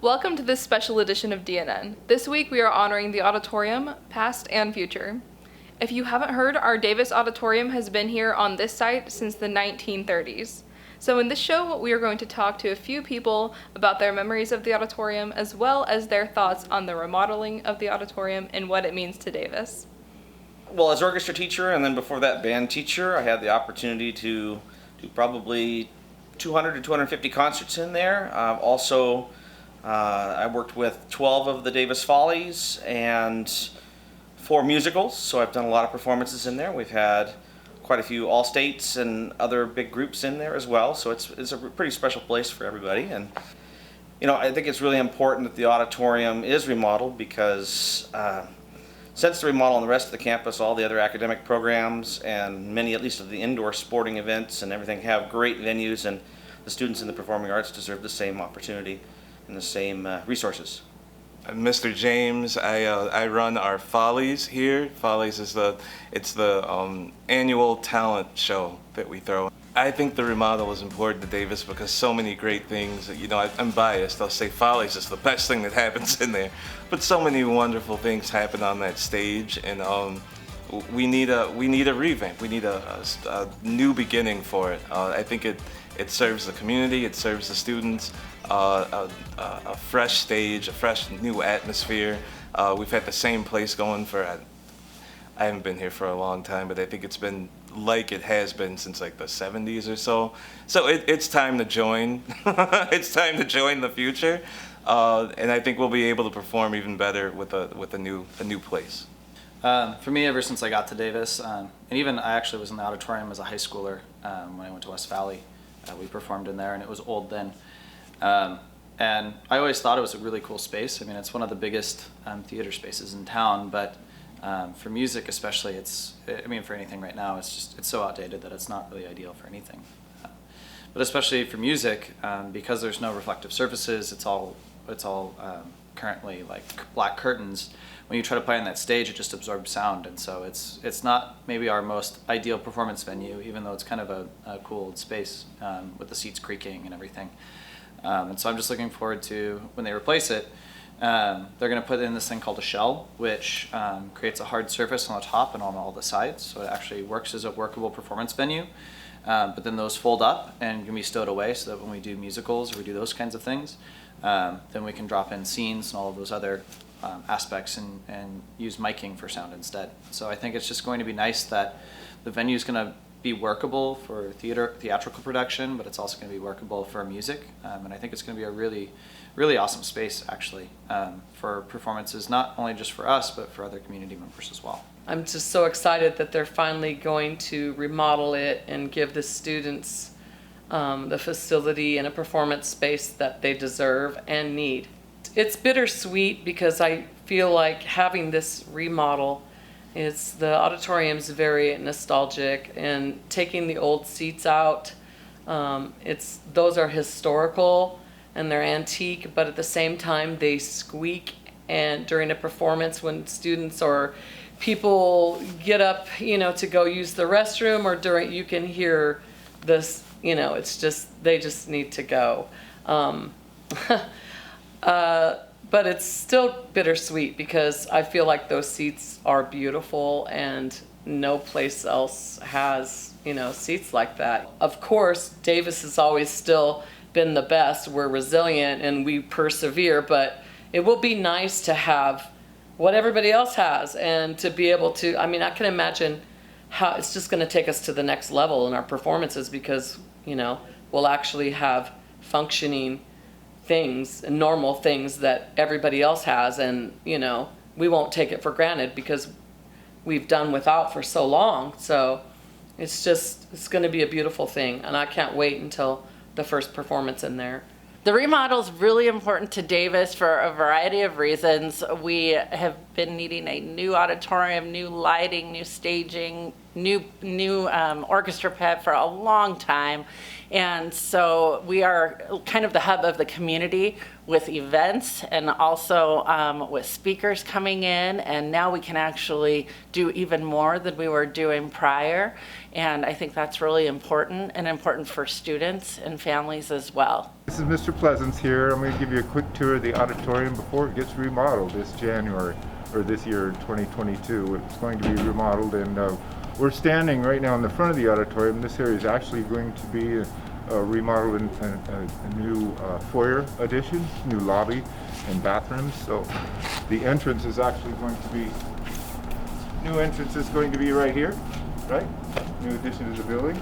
Welcome to this special edition of DNN. This week we are honoring the auditorium, past and future. If you haven't heard, our Davis Auditorium has been here on this site since the 1930s. So in this show, we are going to talk to a few people about their memories of the auditorium, as well as their thoughts on the remodeling of the auditorium and what it means to Davis. Well, as orchestra teacher and then before that band teacher, I had the opportunity to do probably 200 to 250 concerts in there. I worked with 12 of the Davis Follies and 4 musicals, so I've done a lot of performances in there. We've had quite a few All-States and other big groups in there as well, so it's a pretty special place for everybody. And I think it's really important that the auditorium is remodeled because since the remodel on the rest of the campus, all the other academic programs and many, at least of the indoor sporting events and everything, have great venues, and the students in the performing arts deserve the same opportunity and the same resources. I'm Mr. James. I run our Follies here. Follies is the annual talent show that we throw. I think the remodel is important to Davis because so many great things. I'm biased. I'll say Follies is the best thing that happens in there, but so many wonderful things happen on that stage, and we need a revamp. We need a new beginning for it. I think it serves the community. It serves the students. A fresh stage, a fresh new atmosphere. We've had the same place going for, I haven't been here for a long time, but I think it's been like it has been since like the 70s or so. So it's time to join. It's time to join the future. And I think we'll be able to perform even better with a new place. For me, ever since I got to Davis, and even I actually was in the auditorium as a high schooler when I went to West Valley. We performed in there, and it was old then. And I always thought it was a really cool space. I mean, it's one of the biggest theater spaces in town, but for music especially, for anything right now, it's so outdated that it's not really ideal for anything. But especially for music, because there's no reflective surfaces, it's all currently like black curtains. When you try to play on that stage, it just absorbs sound, and so it's not maybe our most ideal performance venue, even though it's kind of a cool old space with the seats creaking and everything. And so I'm just looking forward to when they replace it. They're going to put in this thing called a shell, which creates a hard surface on the top and on all the sides, so it actually works as a workable performance venue. But then those fold up and can be stowed away so that when we do musicals or we do those kinds of things, then we can drop in scenes and all of those other aspects and use miking for sound instead. So I think it's just going to be nice that the venue is going to be workable for theatrical production, but it's also going to be workable for music. And I think it's going to be a really, really awesome space, actually, for performances, not only just for us, but for other community members as well. I'm just so excited that they're finally going to remodel it and give the students the facility and a performance space that they deserve and need. It's bittersweet because I feel like having this remodel, the auditorium's very nostalgic, and taking the old seats out, those are historical and they're antique, but at the same time they squeak, and during a performance when students or people get up to go use the restroom, or you can hear this, they just need to go. But it's still bittersweet because I feel like those seats are beautiful and no place else has, seats like that. Of course, Davis has always still been the best. We're resilient and we persevere, but it will be nice to have what everybody else has and to be able to, I can imagine how it's just going to take us to the next level in our performances because, we'll actually have functioning things and normal things that everybody else has, and we won't take it for granted because we've done without for so long. So it's going to be a beautiful thing, and I can't wait until the first performance in there. The remodel is really important to Davis for a variety of reasons. We have been needing a new auditorium, new lighting, new staging, new orchestra pit for a long time. And so we are kind of the hub of the community with events and also with speakers coming in. And now we can actually do even more than we were doing prior. And I think that's really important and important for students and families as well. This is Mr. Pleasance here. I'm going to give you a quick tour of the auditorium before it gets remodeled this January, or this year, 2022. It's going to be remodeled, and we're standing right now in the front of the auditorium. This area is actually going to be remodeled in a new foyer addition, new lobby and bathrooms. So the entrance is actually going to be, new entrance is going to be right here, right? New addition to the building.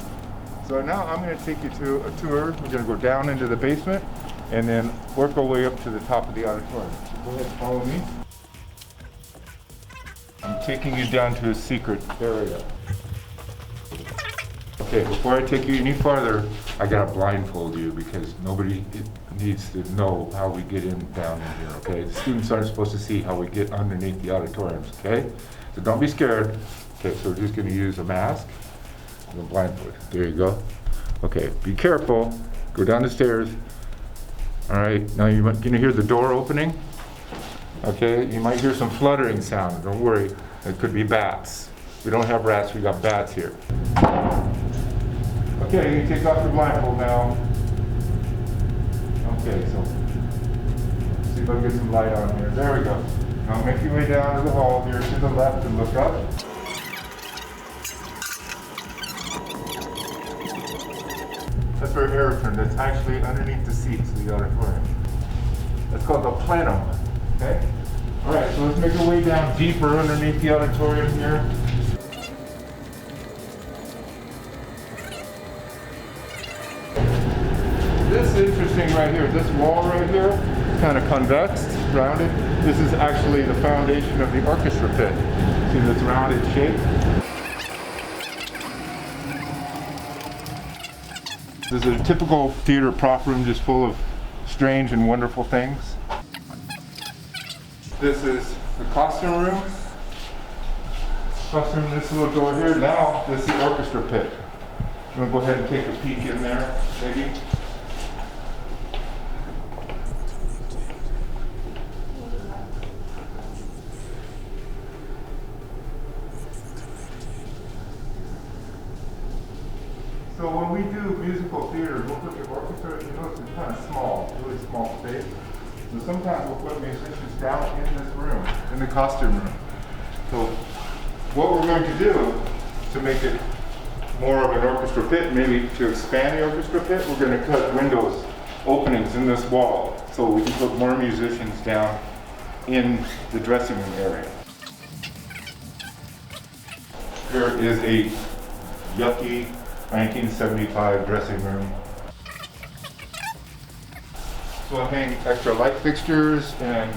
So now I'm going to take you to a tour. We're going to go down into the basement and then work our way up to the top of the auditorium. So go ahead and follow me. I'm taking you down to a secret area. Okay, before I take you any farther, I gotta blindfold you because nobody needs to know how we get in down in here, okay? The students aren't supposed to see how we get underneath the auditoriums, okay? So don't be scared. Okay, so we're just gonna use a mask and a blindfold. There you go. Okay, be careful. Go down the stairs. All right, now you're gonna hear the door opening. Okay, you might hear some fluttering sound. Don't worry, it could be bats. We don't have rats, we got bats here. Okay, you take off your blindfold now. Okay, so see if I can get some light on here. There we go. Now make your way down to the hall here to the left and look up. That's our air turn. That's actually underneath the seats of the auditorium. That's called the plenum. Okay? All right, so let's make our way down deeper underneath the auditorium here. This is interesting right here. This wall right here, kind of convex, rounded. This is actually the foundation of the orchestra pit. See this rounded shape? This is a typical theater prop room, just full of strange and wonderful things. This is the costume room. Costume, this little door here. Now, this is the orchestra pit. I'm gonna go ahead and take a peek in there, maybe. So when we do musical theater, we'll put the orchestra, you notice it's kind of small, really small space. So sometimes we'll put musicians down in this room, in the costume room. So what we're going to do to make it more of an orchestra pit, maybe to expand the orchestra pit, we're going to cut windows, openings in this wall, so we can put more musicians down in the dressing room area. Here is a yucky 1975 dressing room. So I'm hanging extra light fixtures and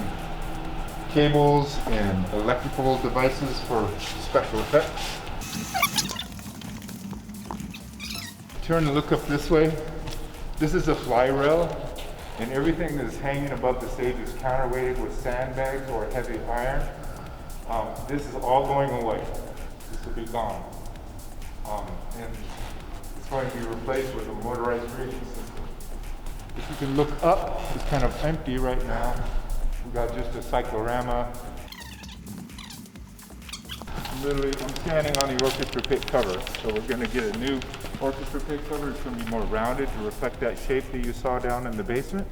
cables and electrical devices for special effects. Turn and look up this way. This is a fly rail, and everything that is hanging above the stage is counterweighted with sandbags or heavy iron. This is all going away. This will be gone. And it's going to be replaced with a motorized braking system. If you can look up, it's kind of empty right now. We've got just a cyclorama. Literally, I'm standing on the orchestra pit cover, so we're going to get a new orchestra pit cover. It's going to be more rounded to reflect that shape that you saw down in the basement.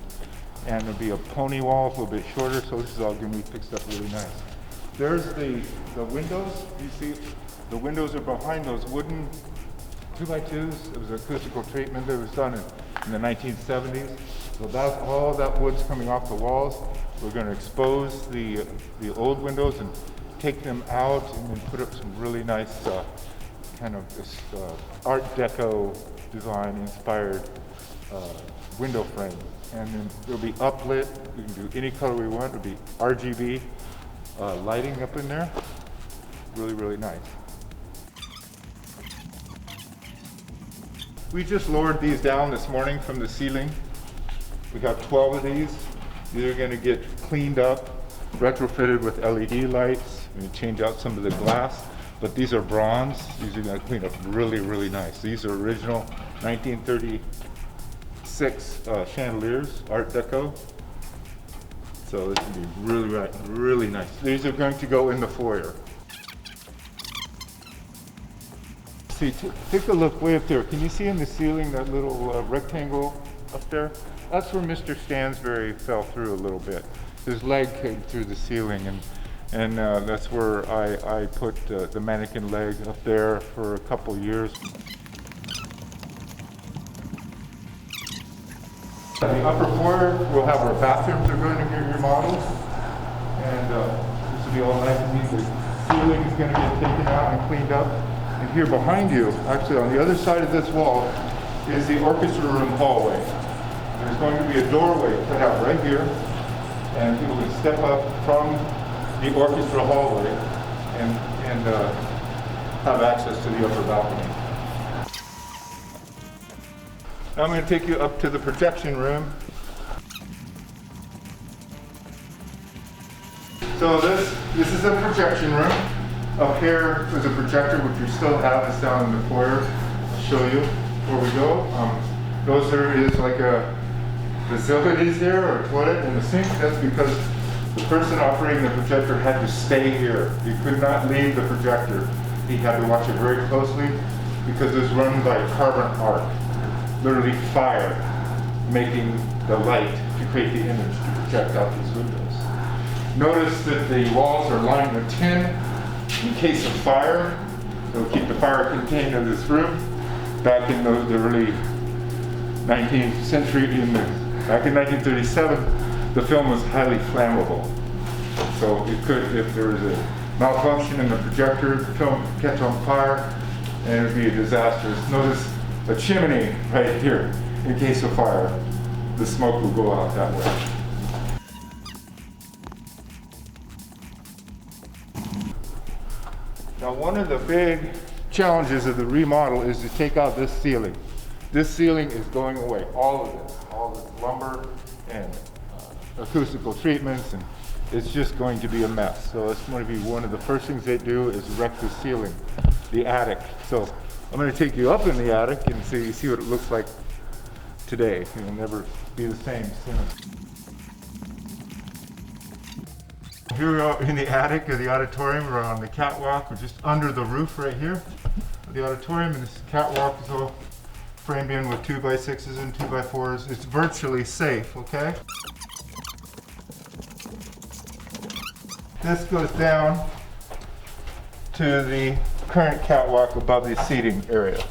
And there'll be a pony wall, a little bit shorter, so this is all going to be fixed up really nice. There's the windows. You see, the windows are behind those wooden 2x2s. It was acoustical treatment that was done in the 1970s. So that's all that wood's coming off the walls. We're going to expose the old windows and take them out and then put up some really nice kind of this Art Deco design inspired window frame. And then it'll be uplit. We can do any color we want. It'll be RGB lighting up in there. Really, really nice. We just lowered these down this morning from the ceiling. We got 12 of these. These are going to get cleaned up, retrofitted with LED lights. We're going to change out some of the glass. but these are bronze. These are gonna clean up really, really nice. These are original 1936 chandeliers, Art Deco. So this will be really, really nice. These are going to go in the foyer. See, take a look way up there. Can you see in the ceiling that little rectangle up there? That's where Mr. Stansberry fell through a little bit. His leg came through the ceiling, and that's where I put the mannequin leg up there for a couple years. The upper floor will have our bathrooms are going to get remodeled, and this will be all nice and neat. The ceiling is going to get taken out and cleaned up. And here behind you, actually on the other side of this wall, is the orchestra room hallway. There's going to be a doorway cut out right here, and people can step up from the orchestra hallway and have access to the upper balcony. Now I'm going to take you up to the projection room. So this is a projection room. Up here is a projector, which we still have. It's down in the foyer. I'll show you where we go. Notice there is like a facilities here, or a toilet and a sink. That's because the person operating the projector had to stay here. He could not leave the projector. He had to watch it very closely because it's run by carbon arc. Literally fire making the light to create the image to project out these windows. Notice that the walls are lined with tin in case of fire. It'll keep the fire contained in this room. Back in the early 19th century, back in 1937, the film was highly flammable. So it could, if there was a malfunction in the projector, the film could catch on fire and it would be a disaster. Notice a chimney right here. In case of fire, the smoke will go out that way. Now, one of the big challenges of the remodel is to take out this ceiling. This ceiling is going away. All of this lumber and acoustical treatments, and it's just going to be a mess. So it's going to be one of the first things they do is wreck the ceiling, the attic. So I'm going to take you up in the attic and so you see what it looks like today. It'll never be the same soon. Here we are in the attic of the auditorium. We're on the catwalk. We're just under the roof right here of the auditorium, and this catwalk is all framed in with 2x6s and 2x4s. It's virtually safe, okay? This goes down to the current catwalk above the seating area. Do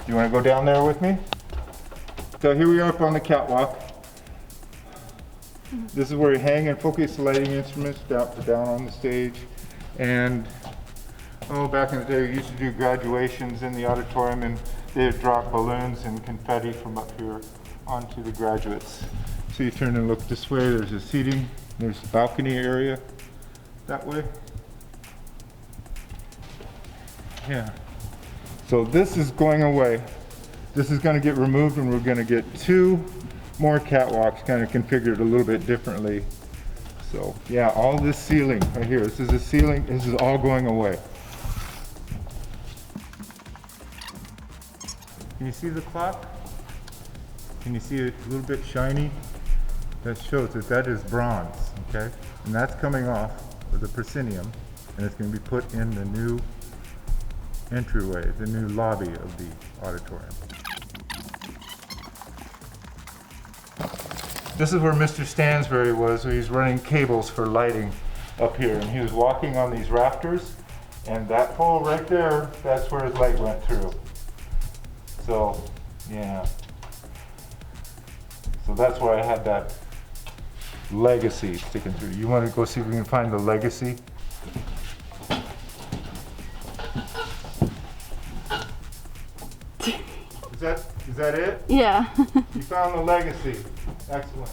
you want to go down there with me? So here we are up on the catwalk. This is where you hang and focus the lighting instruments down on the stage. And back in the day we used to do graduations in the auditorium, and they'd drop balloons and confetti from up here onto the graduates. So you turn and look this way, there's a seating, there's the balcony area that way. Yeah. So this is going away. This is going to get removed, and we're going to get 2 more catwalks kind of configured a little bit differently. So yeah, all this ceiling right here, this is the ceiling, this is all going away. Can you see the clock? Can you see it a little bit shiny? That shows that that is bronze, okay? And that's coming off with the proscenium, and it's going to be put in the new entryway, the new lobby of the auditorium. This is where Mr. Stansberry was. So he's running cables for lighting up here, and he was walking on these rafters, and that hole right there, that's where his light went through. So, yeah. So that's why I had that legacy sticking through. You want to go see if we can find the legacy? Is that it? Yeah. You found the legacy. Excellent.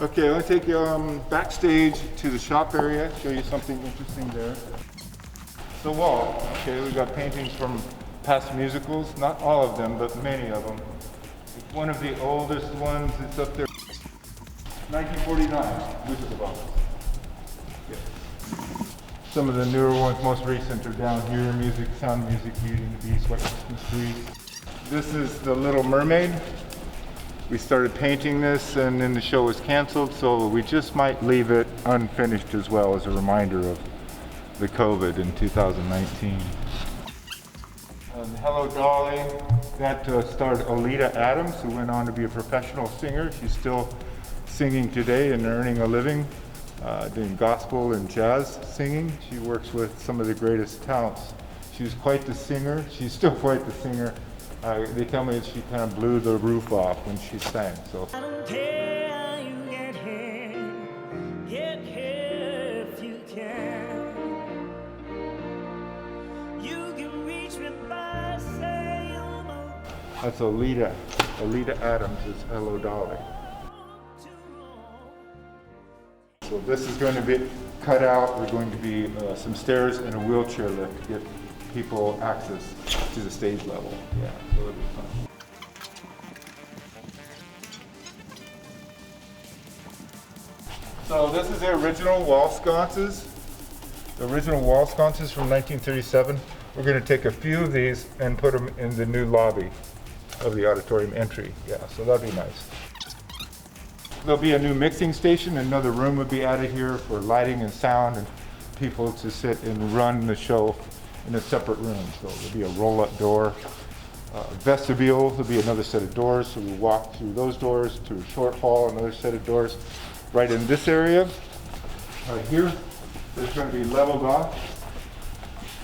Okay, I'm going to take you backstage to the shop area, show you something interesting there. The wall. Okay, we've got paintings from past musicals. Not all of them, but many of them. It's one of the oldest ones. It's up there. 1949, Wizard of Oz. Yeah. Some of the newer ones, most recent, are down here. Music, Sound Music, Beauty and the Beast, White Christmas Tree. This is the Little Mermaid. We started painting this and then the show was canceled, so we just might leave it unfinished as well as a reminder of the COVID in 2019. Hello Dolly, that starred Alita Adams, who went on to be a professional singer. She's still singing today and earning a living, doing gospel and jazz singing. She works with some of the greatest talents. She was quite the singer. She's still quite the singer. They tell me that she kind of blew the roof off when she sang. So. I don't care how you get here if you can. You can reach me by saying That's Alita. Alita Adams is Hello Dolly. So this is going to be cut out. There's going to be some stairs and a wheelchair lift to get people access to the stage level. Yeah, so it'll be fun. So this is the original wall sconces. The original wall sconces from 1937. We're going to take a few of these and put them in the new lobby of the auditorium entry. Yeah, so that'd be nice. There'll be a new mixing station. Another room would be added here for lighting and sound and people to sit and run the show in a separate room. So there'll be a roll-up door. Vestibule, there'll be another set of doors. So we walk through those doors to a short hall, another set of doors. Right in this area, right here, there's going to be leveled off.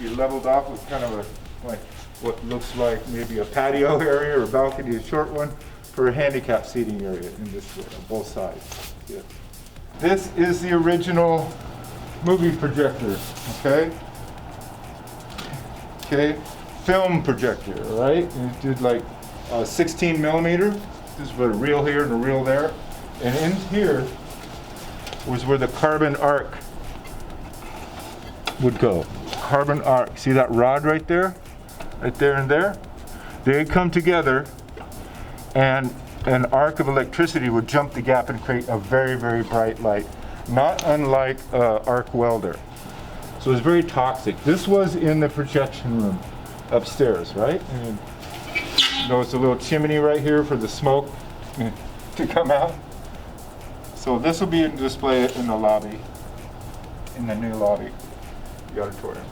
Be leveled off with kind of a, like what looks like maybe a patio area or a balcony, a short one, for a handicap seating area in this way, on both sides. Yeah. This is the original movie projector, okay? Okay, film projector, right? And it did like 16 millimeter. This is a reel here and a reel there. And in here was where the carbon arc would go. Carbon arc, see that rod right there? Right there and there? They'd come together and an arc of electricity would jump the gap and create a very, very bright light. Not unlike arc welder. So it's very toxic. This was in the projection room upstairs, right? And notice a little chimney right here for the smoke to come out. So this will be in display in the lobby, in the new lobby, the auditorium.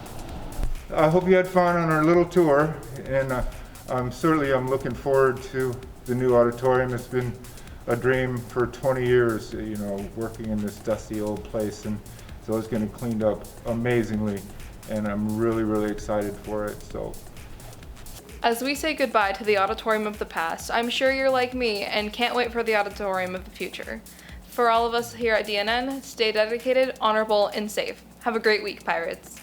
I hope you had fun on our little tour, and I'm looking forward to the new auditorium. It's been a dream for 20 years, you know, working in this dusty old place, and so it's getting cleaned up amazingly, and I'm really, really excited for it. So. As we say goodbye to the auditorium of the past, I'm sure you're like me and can't wait for the auditorium of the future. For all of us here at DNN, stay dedicated, honorable, and safe. Have a great week, Pirates.